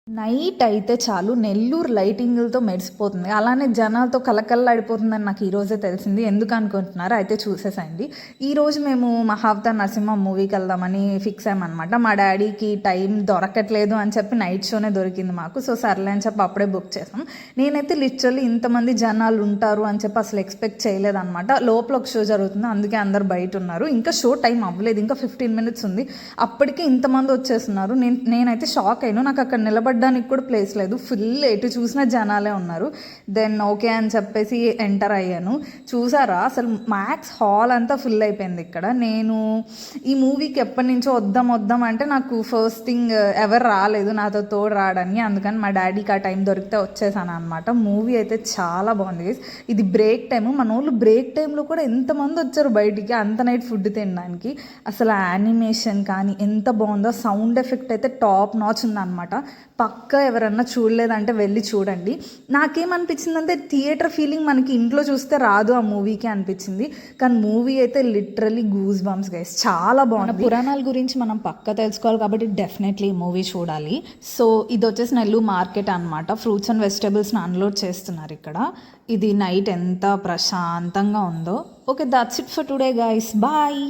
Night అయితే చాలు నెల్లూరు లైటింగులతో మెరిసిపోతుంది. అలానే జనాలతో కళకళలాడిపోతుందని నాకు ఈరోజే తెలిసింది. ఎందుకు అనుకుంటున్నారో అయితే చూసేసేయండి. ఈరోజు మేము మహావతార్ నరసింహ మూవీకి వెళ్దామని ఫిక్స్ అయ్యామన్నమాట. మా డాడీకి టైం దొరకట్లేదు అని చెప్పి నైట్ షోనే దొరికింది మాకు. సో సర్లే అని చెప్పి అప్పుడే బుక్ చేసాం. నేనైతే లిటరల్లీ ఇంతమంది జనాలు ఉంటారు అని చెప్పి అసలు ఎక్స్పెక్ట్ చేయలేదన్నమాట. లోపల ఒక షో జరుగుతుంది, అందుకే అందరు బయట ఉన్నారు. ఇంకా షో టైం అవ్వలేదు, ఇంకా 15 minutes ఉంది. అప్పటికే ఇంతమంది వచ్చేస్తున్నారు. నేనైతే షాక్ అయ్యాను. నాకు అక్కడ నిలబడడానికి కూడా ప్లేస్ లేదు. ఫుల్ ఎటు చూసినా జనాలే ఉన్నారు. దెన్ ఓకే అని చెప్పేసి ఎంటర్ అయ్యాను. చూసారా అసలు మ్యాక్స్ హాల్ అంతా ఫుల్ అయిపోయింది ఇక్కడ. నేను ఈ మూవీకి ఎప్పటి నుంచో వద్దాం అంటే నాకు ఫస్ట్ థింగ్ ఎవరు రాలేదు నాతో తోడు రావడానికి. అందుకని మా డాడీకి ఆ టైం దొరికితే వచ్చేసాను అనమాట. మూవీ అయితే చాలా బాగుంది. ఇది బ్రేక్ టైము. మన వాళ్ళు బ్రేక్ టైంలో కూడా ఎంతమంది వచ్చారు బయటికి అంత నైట్ ఫుడ్ తినడానికి. అసలు యానిమేషన్ కానీ ఎంత బాగుందో, సౌండ్ ఎఫెక్ట్ అయితే టాప్ నాచ్ ఉందన్నమాట. పక్కా ఎవరన్నా చూడలేదంటే వెళ్ళి చూడండి. నాకేమనిపించిందంటే థియేటర్ ఫీలింగ్ మనకి ఇంట్లో చూస్తే రాదు ఆ మూవీకి అనిపించింది. కానీ మూవీ అయితే లిటరలీ గూస్ బంప్స్ గైస్, చాలా బాగుంది. పురాణాల గురించి మనం పక్కా తెలుసుకోవాలి కాబట్టి డెఫినెట్లీ ఈ మూవీ చూడాలి. సో ఇది వచ్చేసి నెల్లూరు మార్కెట్ అనమాట. ఫ్రూట్స్ అండ్ వెజిటేబుల్స్ని అన్లోడ్ చేస్తున్నారు ఇక్కడ. ఇది నైట్ ఎంత ప్రశాంతంగా ఉందో. Okay, that's it for today guys, bye.